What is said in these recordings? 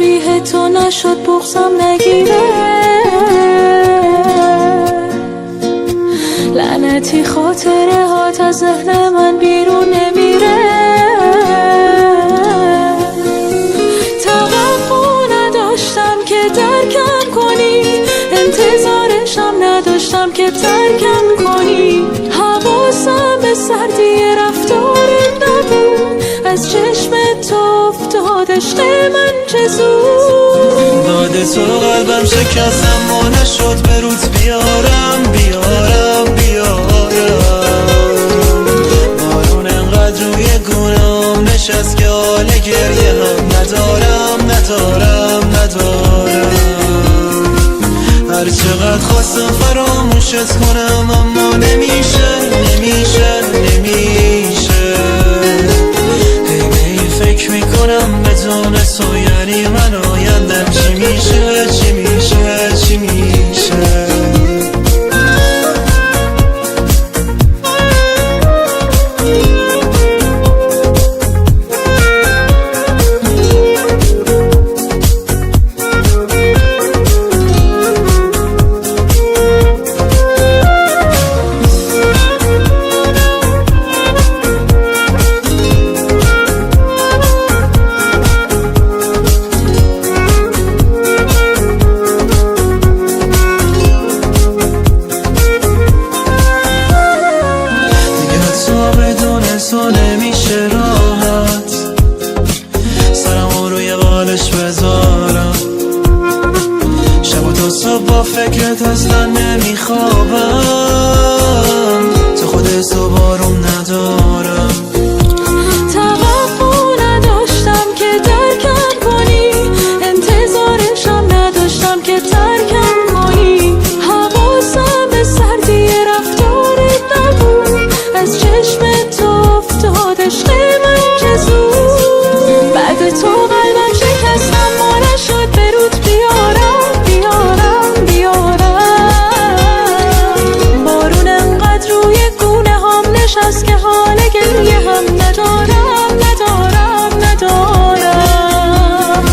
شبیه تو نشد بغضم نگیره. لعنتی خاطره هات از ذهن من بیرون نمیره. توقع نداشتم که درکم کنی، انتظارشم نداشتم که ترکم کنی. حواسم به سردی رفتارت نبود، از چشم تو افتاد عشق من چه زود. داده تو قلبم شکستم و نشد به روز بیارم بیارم بیارم. بارون انقدر روی گونه‌ام نشست که حال گریه هم ندارم ندارم ندارم. هر چقدر خواستم فراموشت کنم اما نمیشه نمیشه نمیشه. هی به این فکر میکنم بدون تو یعنی من آیندم چی میشه چی میشه چی میشه. با فکرت اصلا نمیخوابم، تو خودت تو بارم ندارم. توقع نداشتم که درکم کنی، انتظارشم نداشتم که ترکم کنی. حواسم به سردی رفتارت نبود، از چشم تو افتاد عشق من چه زود. بعد تو قلبم شکستم و نشد به رود بیارم. از که حال گریه هم ندارم ندارم ندارم.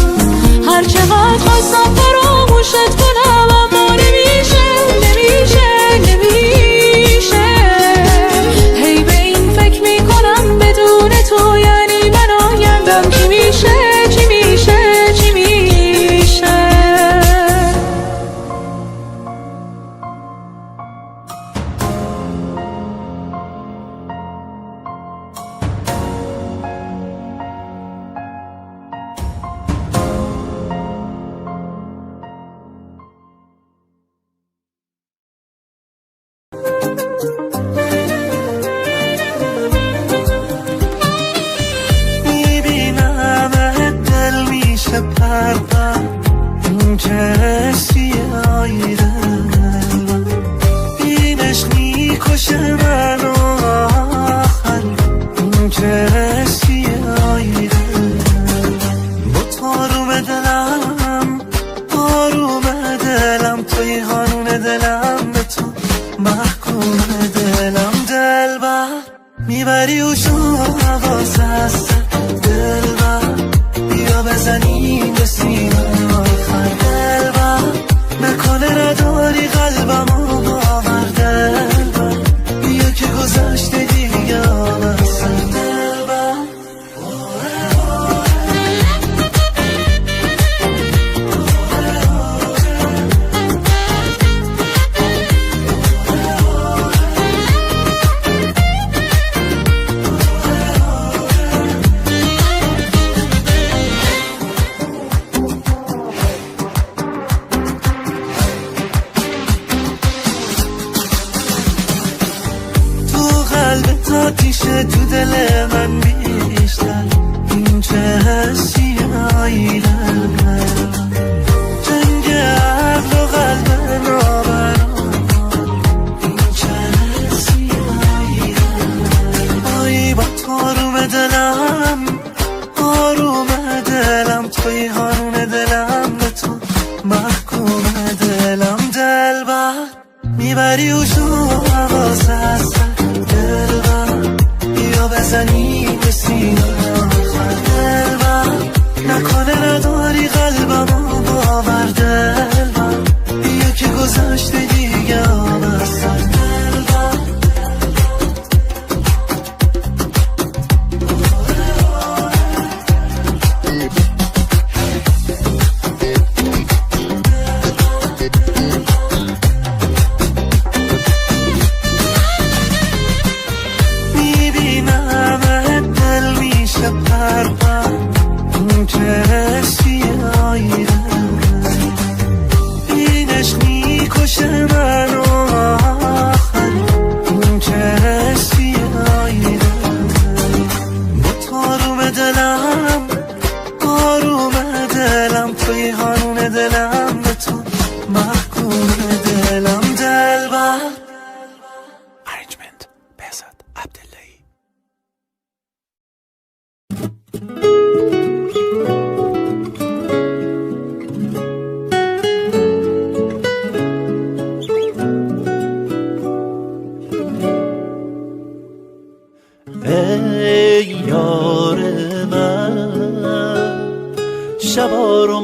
هر چقدر خواستم فراموشت کنم اما نمیشه نمیشه نمیشه. هی به این فکر میکنم بدون تو یعنی من آیندم چی میشه چی میشه چی میشه. میبری و شما حواس هست دل بر بیا بزنیم به سینه آخر دل بر نکنه نداری قلبم و باور دل بر بیا که گذشته دیگه آمسته دل بر.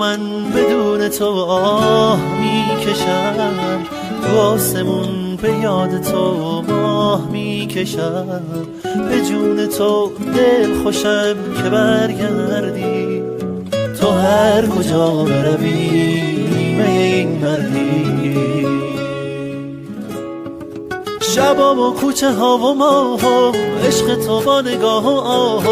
من بدون تو آه میکشم، تو آسمون به یاد تو ماه میکشم، به جون تو دل خوشم که برگردی، تو هر کجا بروی نیمه این مردی. شبام و کوچه ها و ماه ها، عشق تو با نگاه و آه،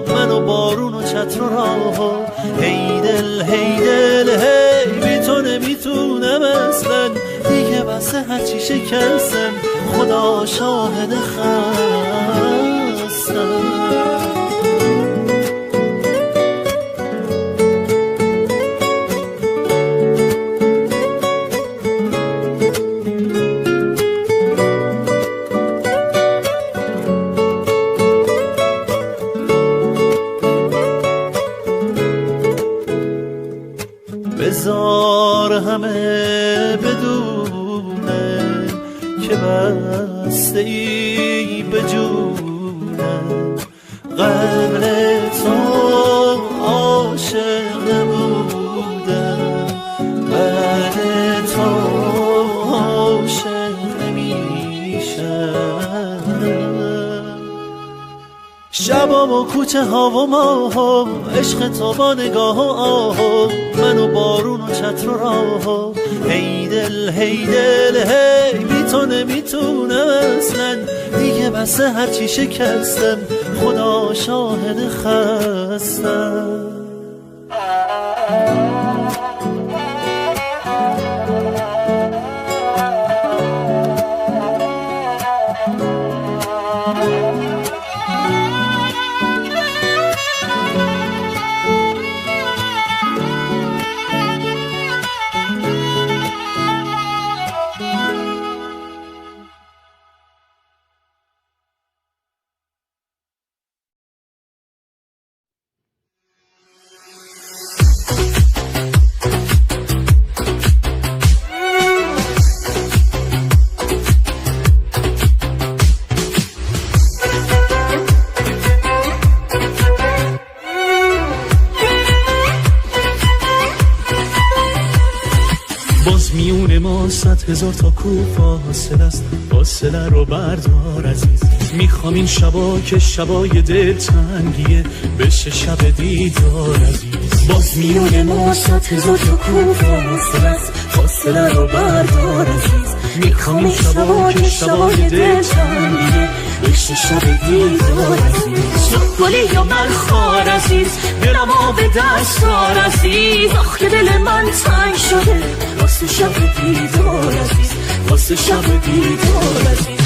من و بارون و چتر و راه. هی دل هی دل هی، بی تو نمیتونم اصلا، دیگه بسه هرچی شکستم، خدا شاهد خستم. بذار همه بدونه که بسته ای به جونم، قبل تو عاشق نبودم، بعد تو عاشق نمیشم. شبام و کوچه ها و ماه ها، عشق تو با نگاه و آه، من و بارون و چتر و راه. هی دل هی دل هی، بی تو نمیتونم اصلا، دیگه بسه هرچی شکستم، خدا شاهد خستم. میون ما 100,000 تا کو فاصله است، فاصله رو بردار عزیز. میخوام این شبا که شبای دل تنگیه بشه شب دیدار عزیز. باز میون ما 100,000 تا کو فاصله است، فاصله رو بردار عزیز. میخوام این شبا که شبای دل تنگیه بشه شب دیدار عزیز. گلی یا من خار عزیز، دلم آب دستار عزیز. آخ که دل من تنگ شده واسه شب دیدار عزیز، واسه شب دیدار عزیز.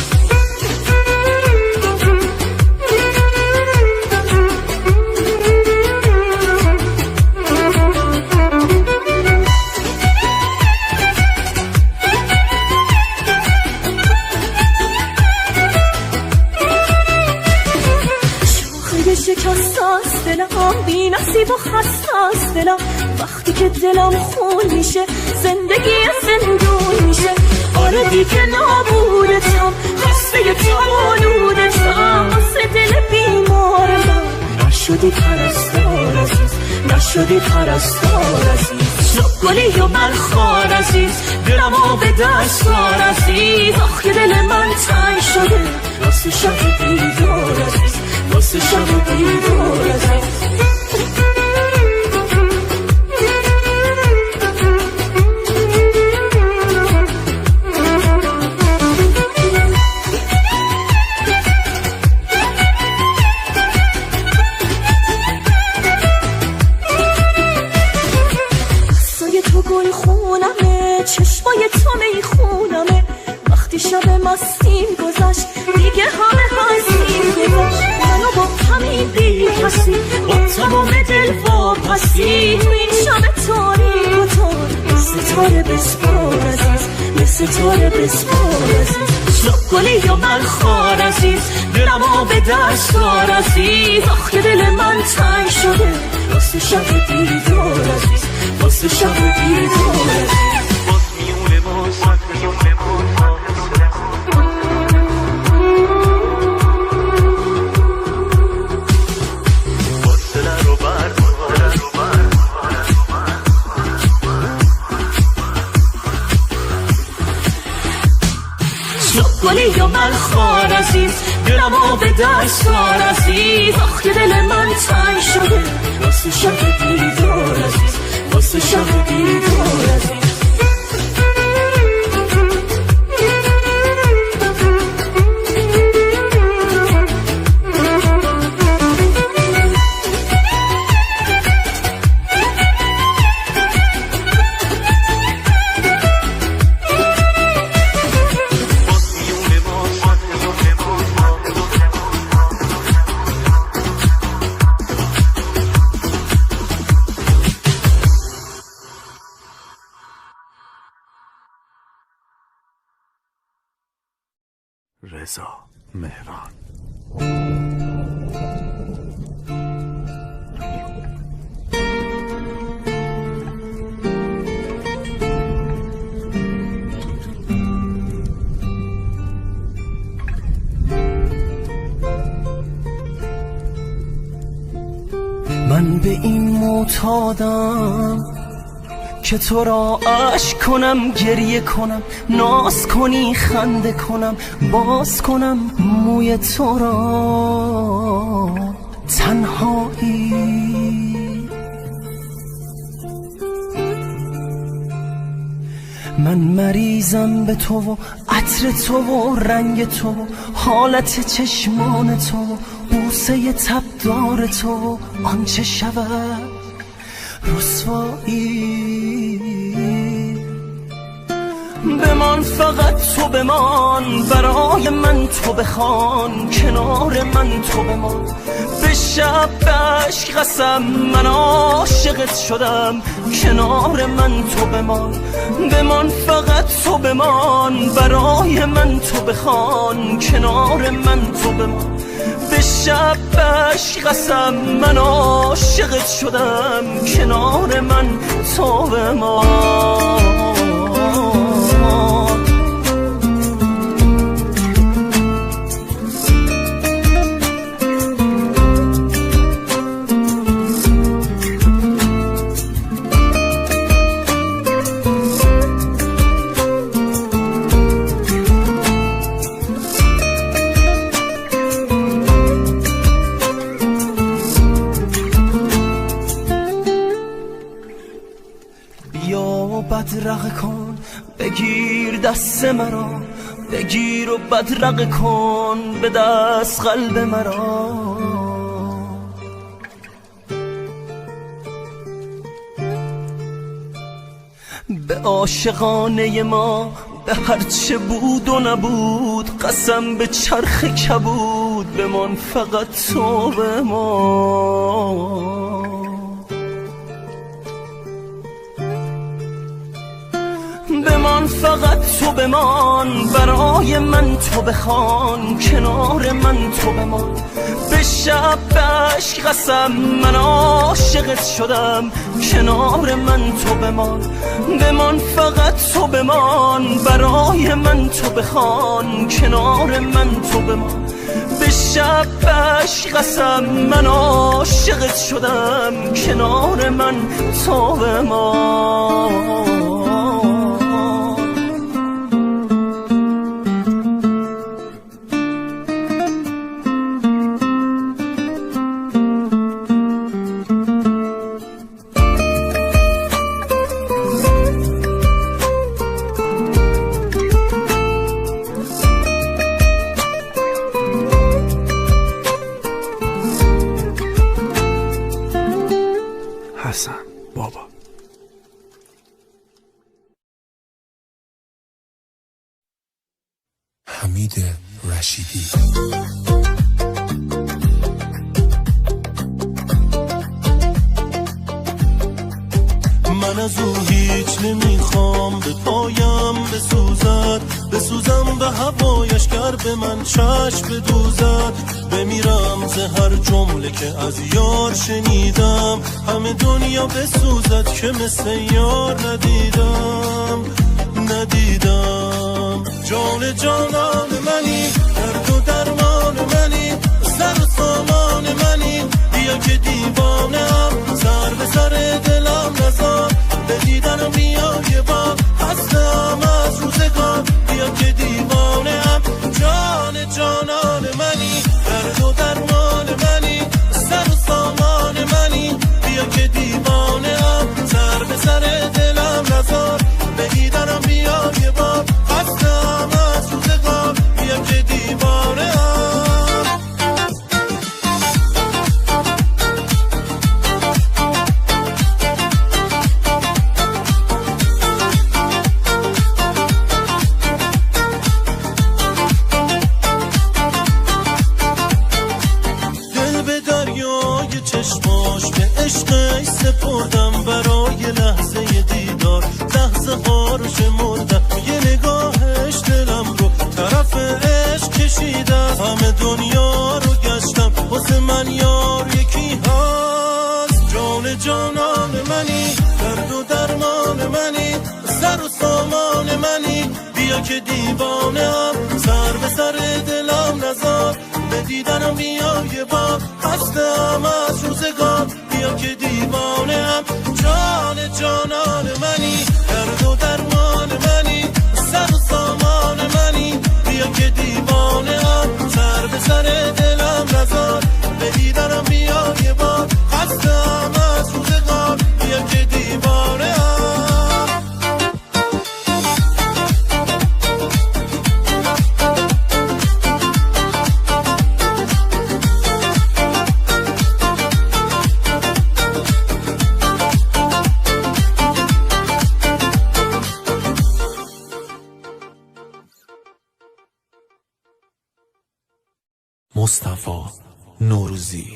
شکست از دلم، بی نصیب و خستست دلم، وقتی که دلم خون میشه زندگی زندون میشه. آره دیگه نابودتم، خسته تمالودتم، واسه دل بیمارم نشدی پرستار عزیز، نشدی پرستار عزیز. گلی و من خار عزیز، دلم آب دستار عزیز. آخ که دل من تنگ شده واسه شب دیدار عزیز، واسه شب دیدار عزیز. سایه تو گل خونمه، چشمای تو میخونمه، وقتی شب مستیم گذشت دیگه همه هستیم گذشت. منو با همین بی کسی با تمام دل واپسی، تو این شب تاریک و تار ستاره بسپار عزیز، به ستاره بسپار عزیز. گلی یا من خار عزیز، دلم آب دستار عزیز. آخ که دل من تنگ شده واسه شب دیدار عزیز، واسه شب دیدار عزیز. باز میونه ما سد میونه ما گلی یا من خار عزیز دلمو به دست دار عزیز آخ که دل من تنگ شده واسه شب دیدار عزیز واسه شب دیدار عزیز رضا مهران. من به این معتادم که تو را عشق کنم گریه کنم ناز کنی خنده کنم باز کنم موی تو را تنهایی من مریضم به تو و عطر تو و رنگ تو و حالت چشمان تو و بوسه تبدار تو و آنچه شود رسوایی بمان فقط تو بمان برای من تو بخوان کنار من تو بمان به شب عشق قسم من عاشقت شدم کنار من تو بمان فقط تو بمان برای من تو بخوان کنار من تو بمان به شب عشق قسم من عاشقت شدم کنار من تو بمان بدرقه کن بگیر دست مرا بگیر و بدرقه کن به دست قلب مرا به عاشقانه ما به هرچه بود و نبود قسم به چرخ کبود بمان فقط تو بمان بمان فقط تو بمان برای من تو بخوان کنار من تو بمان به شب عشق قسم من عاشقت شدم کنار من تو بمان فقط تو بمان برای من تو بخوان کنار من تو بمان به شب عشق قسم من عاشقت شدم کنار من تو بمان حسن بابا. حمید رشیدی. من از او هیچ نمیخوام به پایم بسوزم به هوایش گر به من چشم بدوزد بمیرم ز هر جمله که از یار شنیدم همه دنیا بسوزد که مثل یار ندیدم جان جانان منی درد و درمان منی سر و سامان منی بیا که دیوانم سر به سر دلم نزار به دیدنم بیا یه بار هستم از روزگار بیا که دیوانم منی سر و سامان منی بیا که دیوانم سر به سر دلم نزار به دیدنم بیا یه بار هستم از روزگار بیا که دیوانم جان جانان منی درد و درمان منی سر و سامان منی بیا که دیوانم سر به سر دلم نزار به دیدنم بیا یه بار هستم از روزگار بیا که دیوانم مصطفی نوروزی.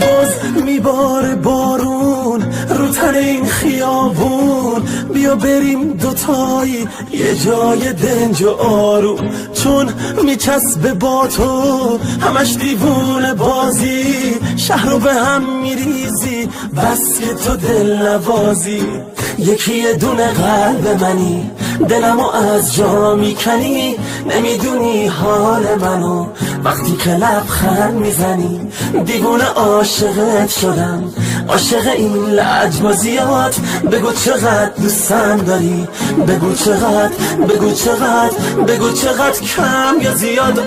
باز میباره بارون رو تن این خیابون بیا بریم دوتایی یه جای دنج و آروم چون میچسبه با تو همش دیوونه بازی شهر رو به هم میریزی بس که تو دل نوازی یکی یه دونه قلب منی دلمو از جا میکنی نمیدونی حال منو وقتی که لبخند میزنی دیوونه عاشقت شدم عاشق این لجبازیات بگو چقدر دوستم داری بگو چقدر بگو چقدر بگو چقدر کم یا زیاد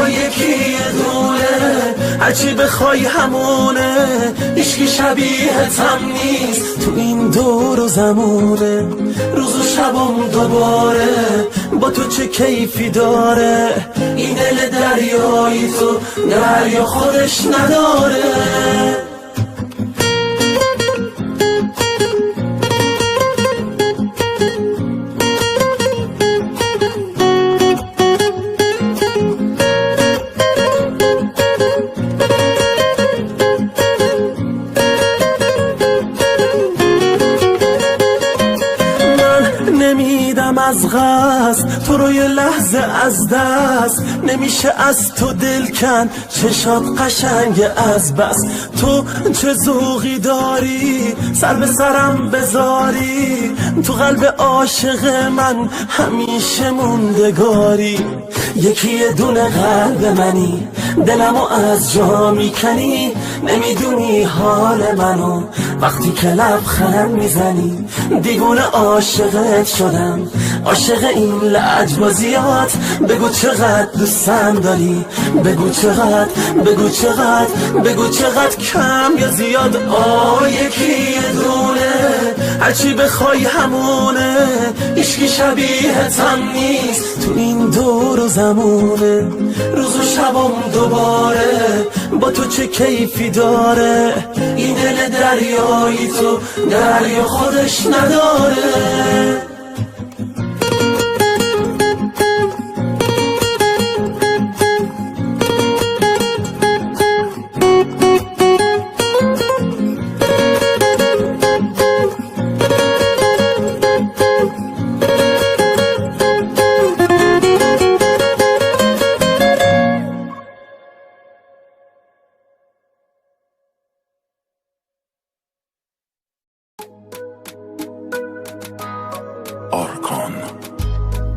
یکی یه دونه هرچی بخوای همونه هیچکی شبیهتم نیست تو این دور و زمونه روز و شبم دوباره با تو چه کیفی داره این دل دریایی تو دریا خودش نداره از قصد تو رو یه لحظه از دست نمیشه از تو دل کن چشات قشنگ از بس تو چه ذوقی داری سر به سرم بذاری تو قلب عاشق من همیشه موندگاری یکی یه دونه قلب منی دلمو از جا میکنی نمیدونی حال منو وقتی که لبخند میزنی دیوونه عاشقت شدم عاشق این لجبازیات بگو چقدر دوستم داری بگو چقدر بگو چقدر بگو چقدر کم یا زیاد یکی یه دونه هرچی بخوای همونه هیچکی شبیهتم نیست تو این دور و زمونه روز و شبم دوباره با تو چه کیفی داره این دل دریایی تو دریا خودش نداره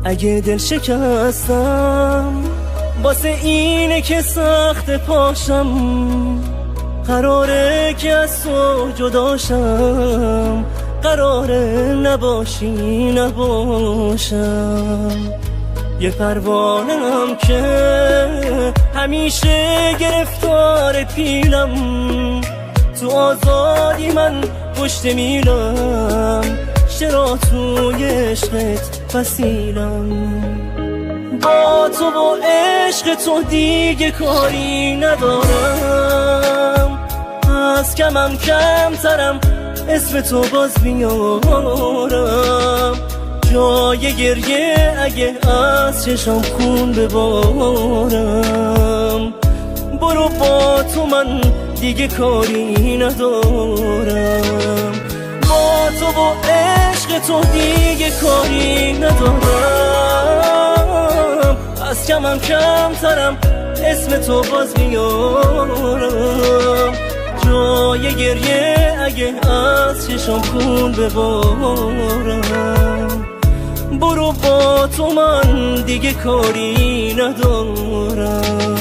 اگه دل شکستم واسه اینه که سخت پاشم قراره که از تو جداشم قراره نباشی نباشم یه پروانم که همیشه گرفتار پیلم تو آزادی من پشت میلم چرا توی عشقت فسیلم با تو و عشق تو دیگه کاری ندارم از کمم کمترم اسم تو باز بیارم جای گریه اگه از چشم خون ببارم برو با تو من دیگه کاری ندارم، با تو و عشق تو دیگه کاری ندارم. از کمم کمترم اسم تو باز میارم، جای گریه اگه از چشم خون ببارم. برو با تو من دیگه کاری ندارم.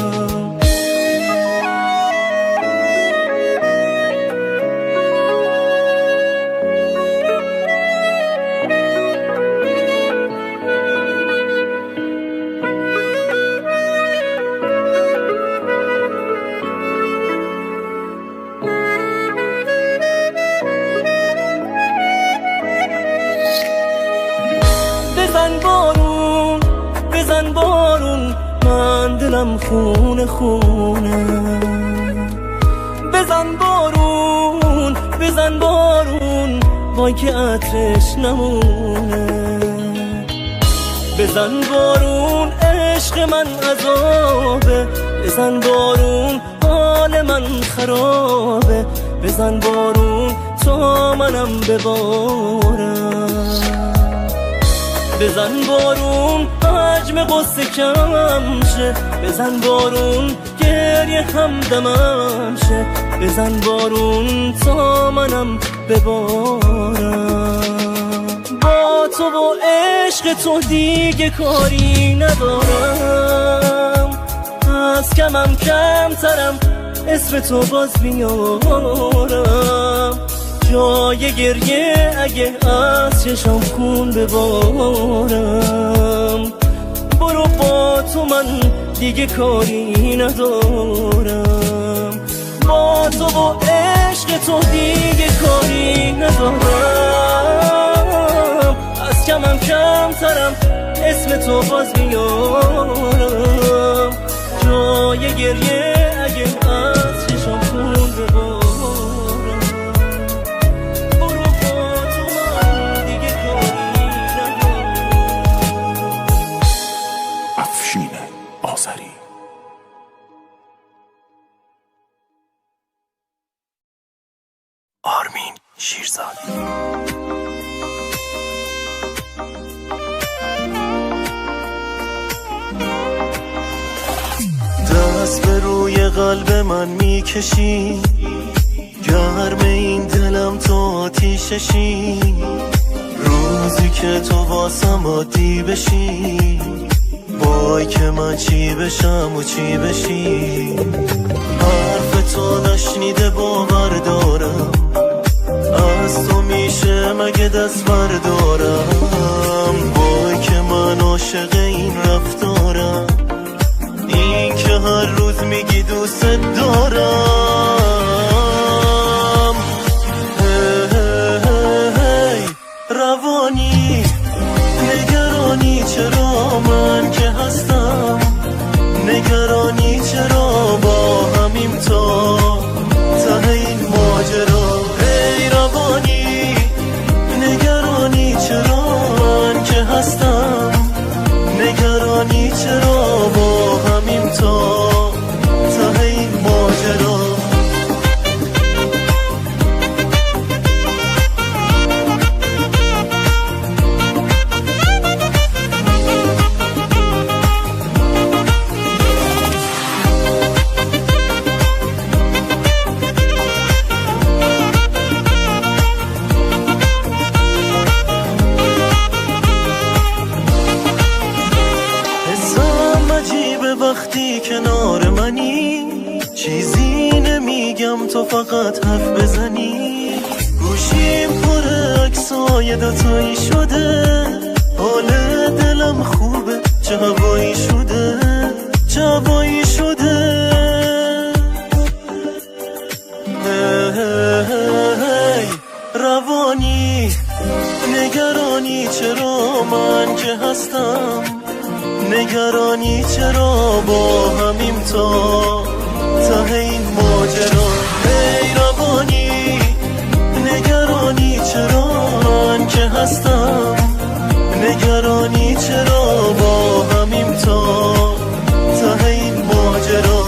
بزن بارون من دلم خونه خونه، بزن بارون وای که عطرش نمونه. بزن بارون عشق من عذابه، بزن بارون حال من خرابه، بزن بارون تا منم ببارم. بزن بارون حجم قصه کم شه، بزن بارون گریه هم دمم شه، بزن بارون تا منم ببارم. با تو و عشق تو دیگه کاری ندارم، از کمم کمترم اسم تو باز میارم، جای گریه اگه از چشم خون ببارم. برو با تو من دیگه کاری ندارم، با تو و عشق تو دیگه کاری ندارم. از کمم کمترم اسم تو باز میارم، جای گریه اگه از چشم خون ببارم. آرمین شیرزاد. دست به روی قلب من میکشی، گرم این دلم تو آتیششی، روزی که تو واسم عادی بشی، وای که من چی بشم و چی بشی. حرف تو نشنیده باور دارم، از تو میشه مگه دست بردارم. وای که من عاشق این رفتارم، این که هر روز میگی دوست دارم. هی روانی نگرانی چرا من که هستم، نگرانی چرا با همیم تا ته این ماجرا. ای روانی نگرانی چرا من که هستم، نگرانی چرا با همیم تا ته این ماجرا. وقتی کنار منی چیزی نمیگم تو فقط حرف بزنی، گوشیم پر عکسای دوتایی شده، حال دلم خوبه چه هوایی شده، چه هوایی شده. روانی نگرانی چرا من که هستم، نگرانی چرا با همیم تا ته این ماجرا. ای روانی نگرانی چرا من که هستم، نگرانی چرا با همیم تا ته این ماجرا.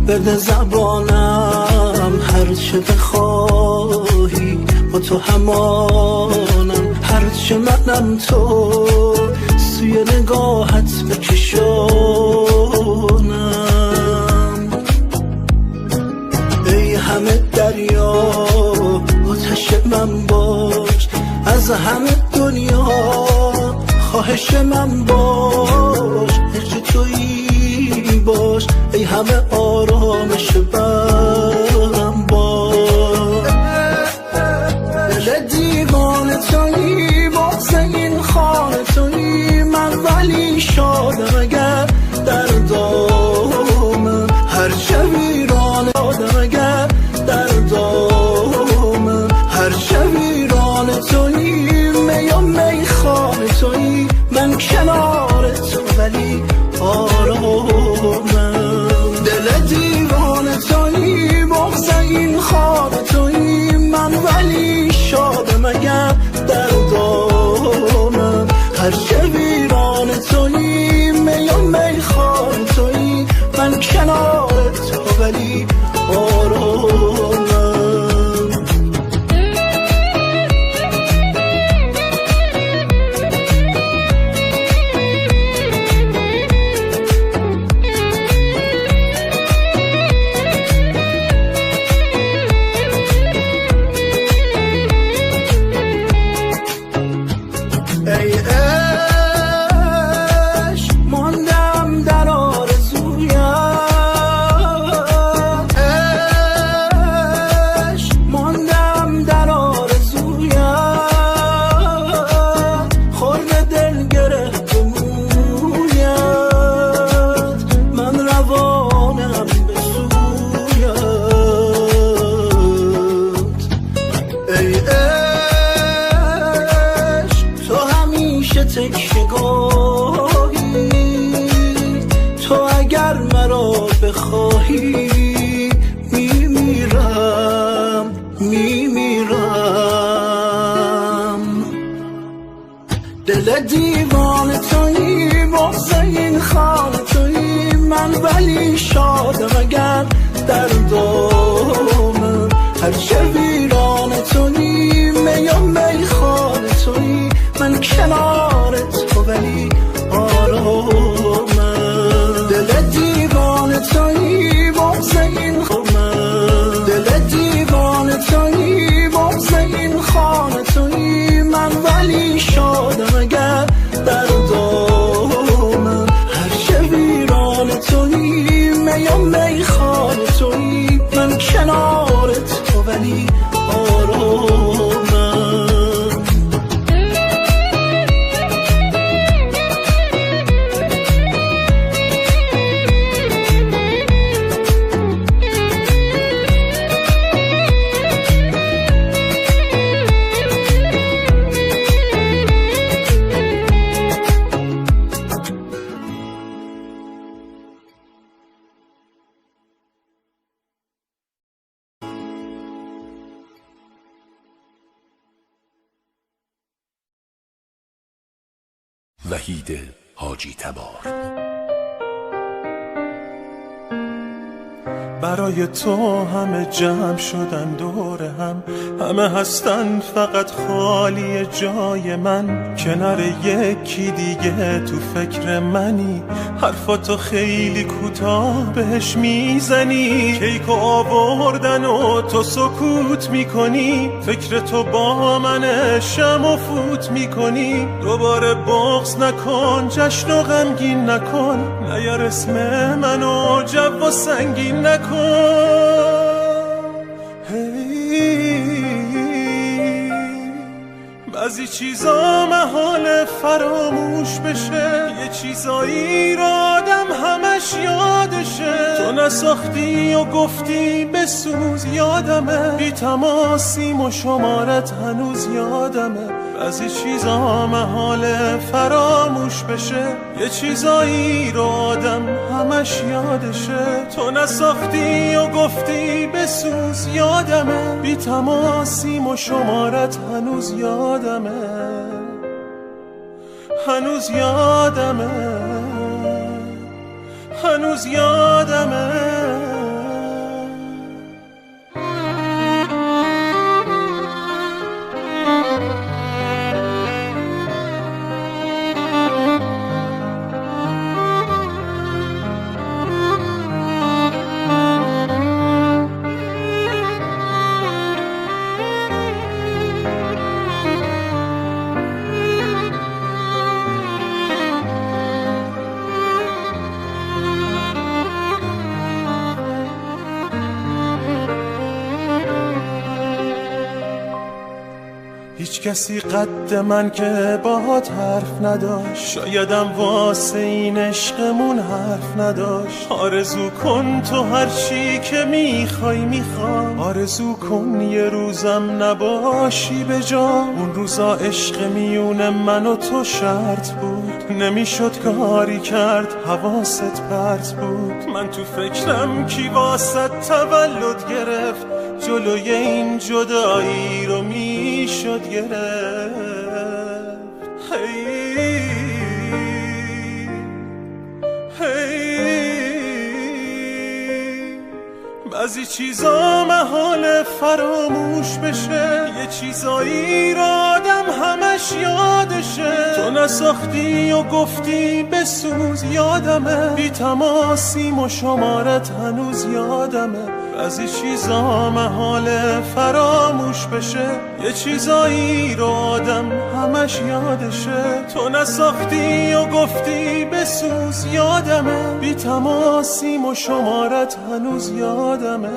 بده زبانم هرچه بخواهی با تو همانم، هرچه منم تو سوی نگاهت بکشانم. ای همه دریا آتش من باش، از همه دنیا خواهش من باش، هجر تویی باش، ای همه آرامش برم باش. دل دیوانه تویی، باز این خانه تویی، من ولی شادم اگر در دامم، هرچه ویرانه شادم اگر در دامم، هرچه ویرانه تویی، می و میخانه تویی، من کنار تو ولی آرامم. دل دیوانه تویی، بغض این خانه تویی، من ولی شادم اگر در دامم، هرچه ویرانه تویی، می و میخانه تویی، من کنار تو ولی آرامم. ای عشق ماندم در آرزویت، عشق ماندم در آرزویت، خورد دل گره به مویت، من روانم به سویت. ای تکشگاهی تو اگر مرا بخواهی، میمیرم میمیرم. دل دیوانه تویی، بغض این خانه تویی، من ولی شادم اگر در دامم، هرچه ویرانه تویی، می و میخانه تویی، من کنار تو ولی آرامم. دل دیوانه تویی، بغض این خانه، دل دیوانه تویی، بغض این خانه تویی، من ولی شادم اگر در دامم، هرچه ویرانه تویی، می و میخانه تویی، من کنار تو ولی آرامم. وحید حاجی تبار. برای تو همه جمع شدن دور هم، همه هستن فقط خالی جای من، کنار یکی دیگه تو فکر منی، حرفاتو خیلی کوتاه بهش میزنی، کیکو آوردن و تو سکوت میکنی، فکر تو با من شم و فوت میکنی، دوباره بغض نکن، جشن و غمگین نکن، نیار اسم منو جو و سنگین نکن. بعضی چیزا محال فراموش بشه، یه چیزایی رو آدم همش یادشه، تو نساختی و گفتی بسوز یادمه، بی تماسیم و شمارت هنوز یادمه. بعضی چیزا محال فراموش بشه، یه چیزایی رو آدم همش یادشه، تو نساختی و گفتی بسوز یادمه، بی تماسیم و شمارت هنوز یادمه، هنوز یادمه، هنوز یادمه. هیچ کسی قد من که باهات حرف نداشت، شایدم واسه این عشقمون حرف نداشت. آرزو کن تو هر چی که میخوام، آرزو کن یه روزم نباشی به جا. اون روزا عشق میون من و تو شرط بود، نمیشد کاری کرد حواست پرت بود. من تو فکرم کی واسه تولد گرفت، جلوی این جدایی رو میشد گرفت. بعضی چیزا محال فراموش بشه، یه چیزایی رو آدم همش یادشه. تو نساختی و گفتی بسوز یادمه، بی تماسیم و شمارت هنوز یادمه. بعضی چیزا محال فراموش بشه، یه چیزایی رو آدم همش یادشه. تو نساختی و گفتی بسوز یادمه، بی تماسیم و شمارت هنوز یادمه،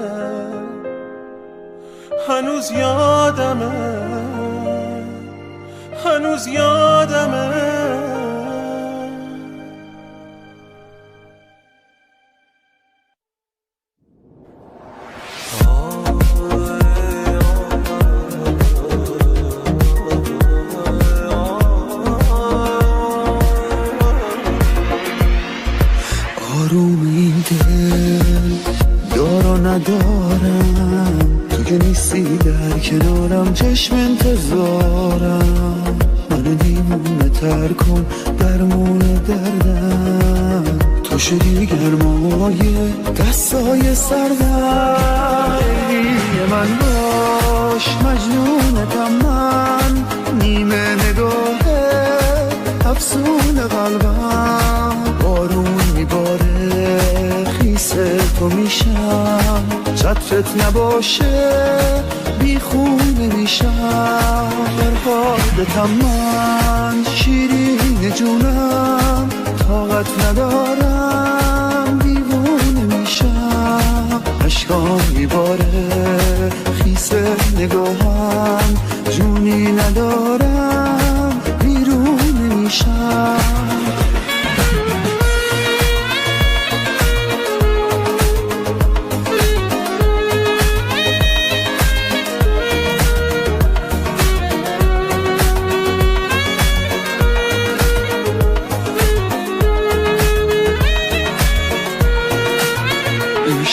هنوز یادمه، هنوز یادمه. آروم این دل دارا ندارم، تو که نیستی در کنارم، چشم انتظارم. منو دیمونه تر کن درمون دردم، تو شدی گرمای دستای سردم. لیلی من باش مجنونتم من، نیمه نگاهه افسون قلبم. بارون میباره خیسه تو میشم، چترت نباشه بی خونه میشم. فرهادتم من شیرین جونم، طاقت ندارم دیوونه میشم. اشکام میباره خیسه نگاهم، جونی ندارم بیرون میشم.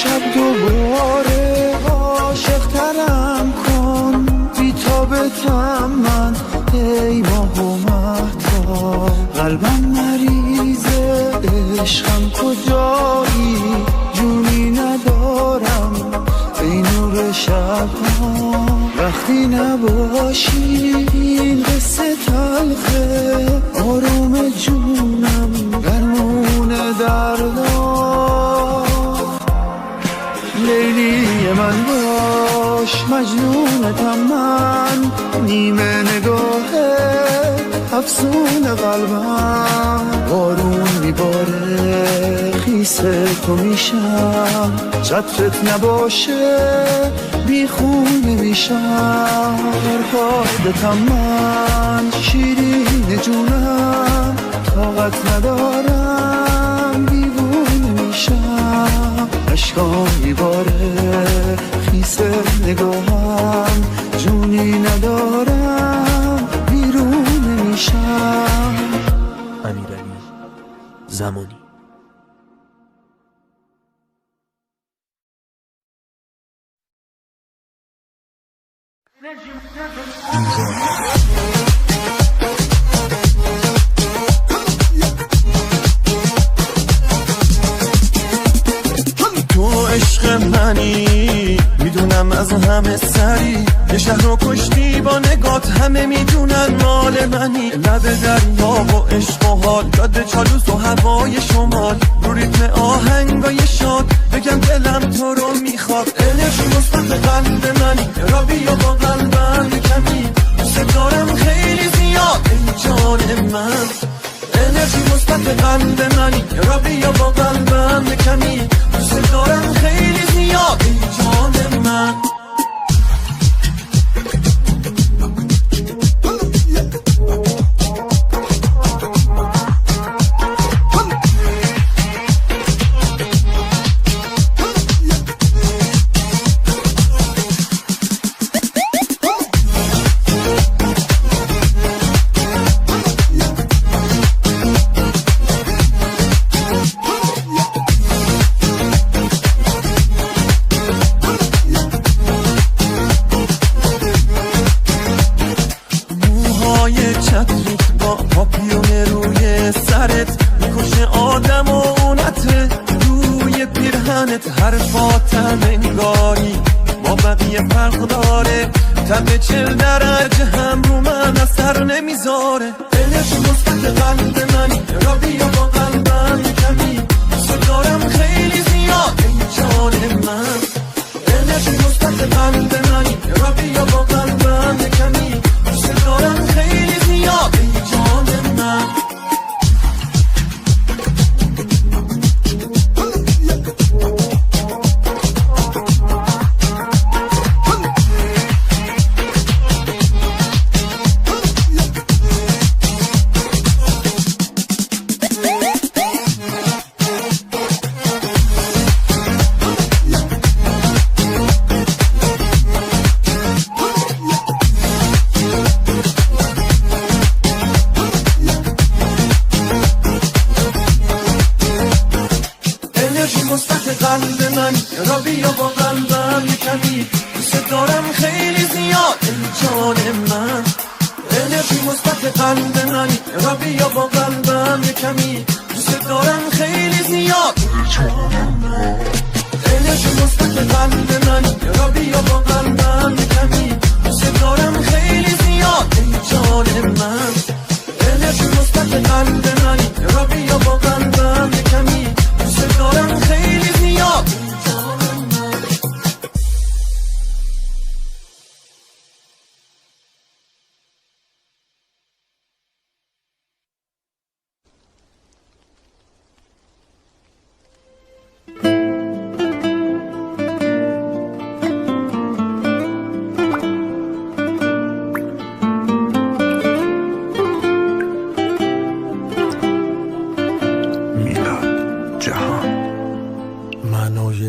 شب دوباره عاشق ترم کن، بی تابتم من ای ماه و مهتاب. قلبم مریضه عشقم کجایی، جونی ندارم ای نور شب ها. وقتی نباشی این قصه تلخه، آروم جونم درمون دردام. لیلی من باش مجنونتم من، نیمه نگاهه افسون قلبم. بارون میباره خیسه تو میشم، چترت نباشه بی خونه میشم. فرهادتم من شیرین جونم، طاقت ندارم دیوونه میشم. اشکام میباره خیسه نگاهم، جونی ندارم بیرون میشم. امیرعلی زمانی. تو عشق منی، میدونم از همه سری، یه شهر رو کشتی با نگات، همه میدونن مال منی. لب دریا و عشق و حال، جاده چالوس و هوای شمال، رو ریتم آهنگای شاد، بگم دلم تو رو میخواد. انرژی مثبت قلب منی، را بیا با قلبم کمی، دوست دارم خیلی زیاد ای جان من. انرژی مثبت قلب منی، را بیا با قلبم کمی، دوست دارم خیلی زیاد ای جان من. دلت حرفاتم انگاری با بقیه فرق داره، تب 40 درجه هم رو من اثر نمیذاره. انرژی مثبت قلب منی، را بیا با قلبم کمی، دوست دارم خیلی زیاد ای جان من. انرژی مثبت قلب منی، را بیا با قلبم کمی، دوست دارم خیلی زیاد ای جان من. قلب من را بیا با قلبم کمی، دوست دارم خیلی زیاد ای جان من. انرژی مثبت قلب من را بیا با قلبم کمی، دوست دارم خیلی زیاد ای جان من. انرژی مثبت قلب من را بیا با قلبم کمی، دوست دارم خیلی زیاد ای جان من. انرژی مثبت قلب من را بیا با قلبم کمی، دوست دارم خیلی زیاد.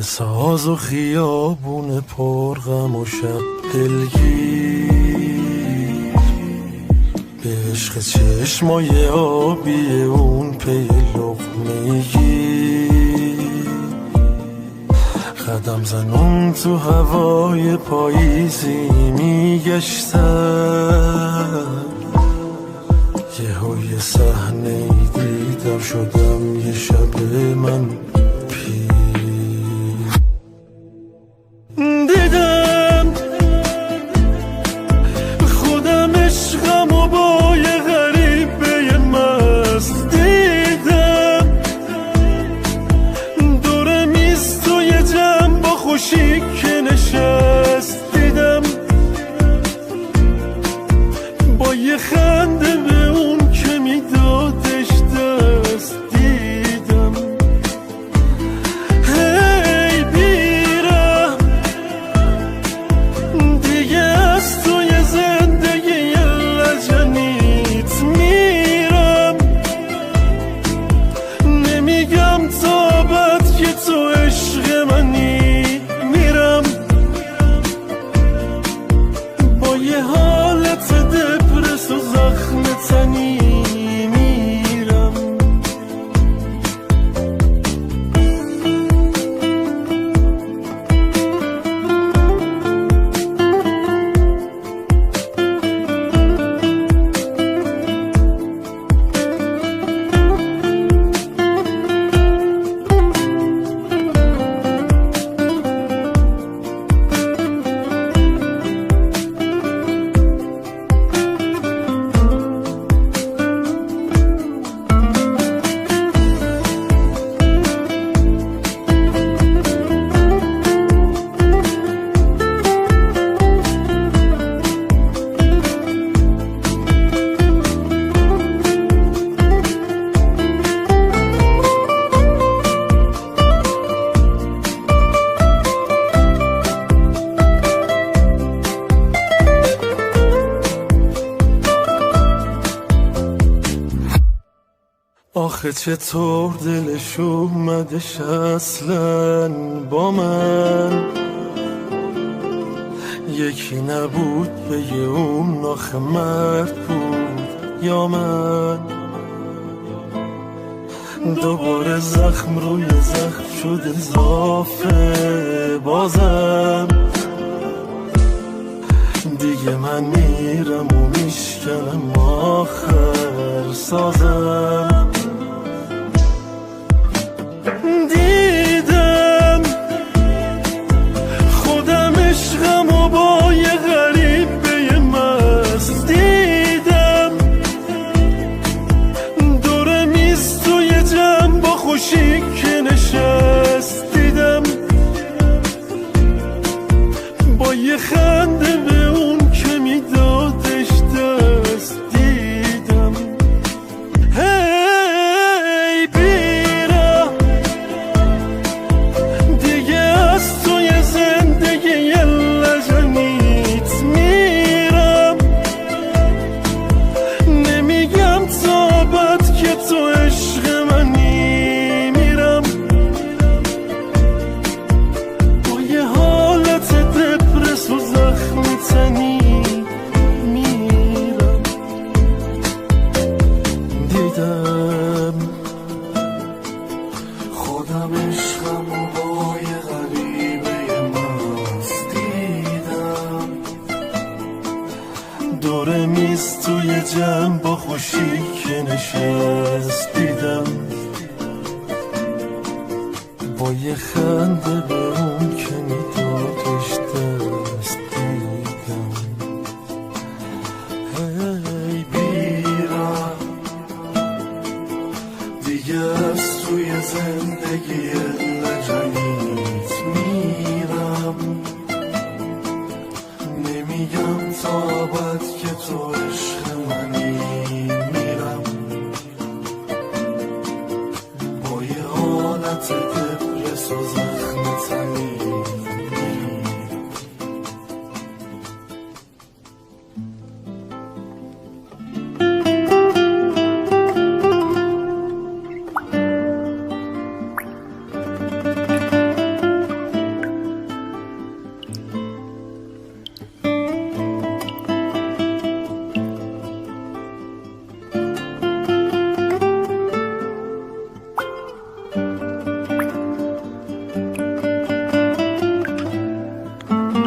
ساز و خیابون پرغم و شب دلگیر، به عشق چشمای آبی اون پی لقمه گیر، قدم زنون تو هوای پاییزی میگشتم، یه صحنه دیدم شدم یه شب من دیدم خودم عشقم و با یه غریبه مست دیدم، دور میز تو یه جمع با خوشی که نشست دیدم، با یه خنده به اون که میدادش دست دیدم. هی بیرم دیگه از توی زندگی لجنیت میرم، نمیگم تا بعد که تو عشق منی، میرم با یه حالت دپرس و زخم تنی میرم. آخه چطور دلش اومدش اصلاً با من، یکی نبود بگه اون آخه مرد بود یا من، دوباره زخم روی زخم شد اضافه بازم، دیگه من میرم و میشکنم آخر سازم. دیدم نیست توی جمع با خوشی که نشست دیدم با یه خنده به اون که میدادش دست دیدم هی بیرم دیگه از توی زندگی لجنیت میرم نمیگم تا ابد که تو عشق منی میرم با یه حالت دپرس و زخم تنی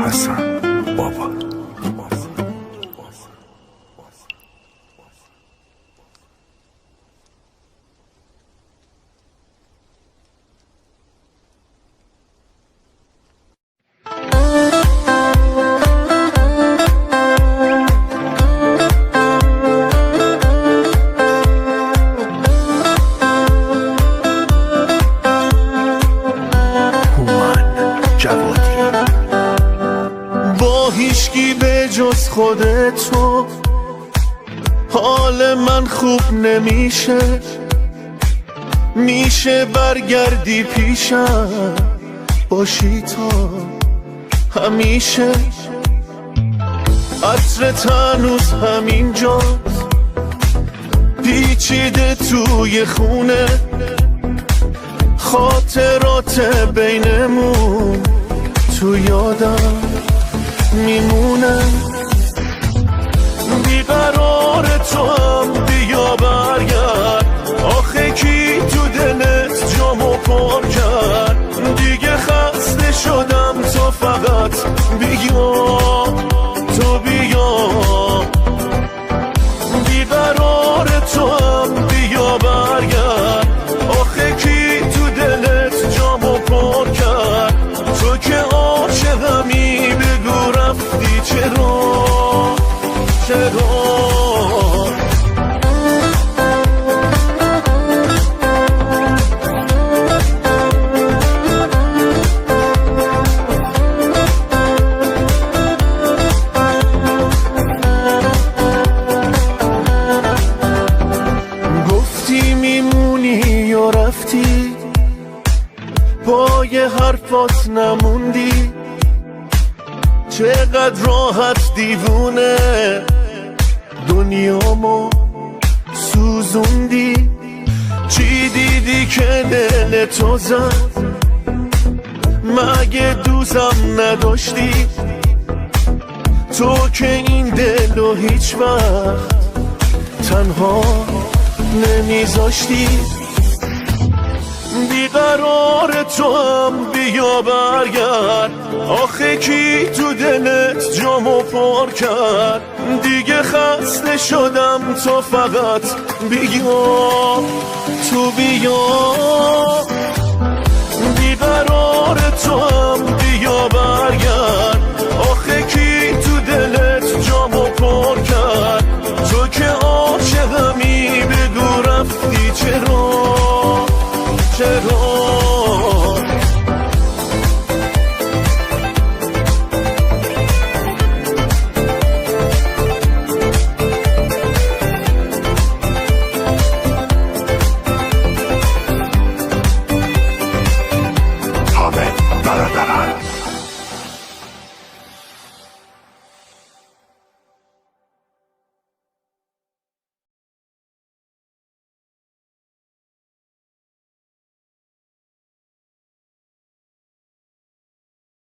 حسن بابا هومن جوادی با هیچکی به جز خودتو حال من خوب نمیشه میشه برگردی پیشم باشی تا همیشه عطرت هنوز همینجاست پیچیده توی خونه خاطرات بینمون تو یادم میمونه بیقرار تو هم بیا برگرد آخه کی تو دلت جامو پر کرد دیگه خسته شدم تو فقط بیا تو بیا بیقرار تو هم بیا برگرد آخه کی تو دلت جامو پر کرد تو که عاشقمی بگو رفتی چرا گفتی میمونی یا رفتی با یه حرفات نموندی چقدر راحت دیوونه دنیامو سوزوندی چی دیدی که دل تو زد مگه دوزم نداشتی تو که این دلو هیچ وقت تنها نمیذاشتی بیقرار تو هم بیا برگرد آخه کی تو دلت جامو پر کرد دیگه خسته شدم تو فقط بیا تو بیا بیقرار تو هم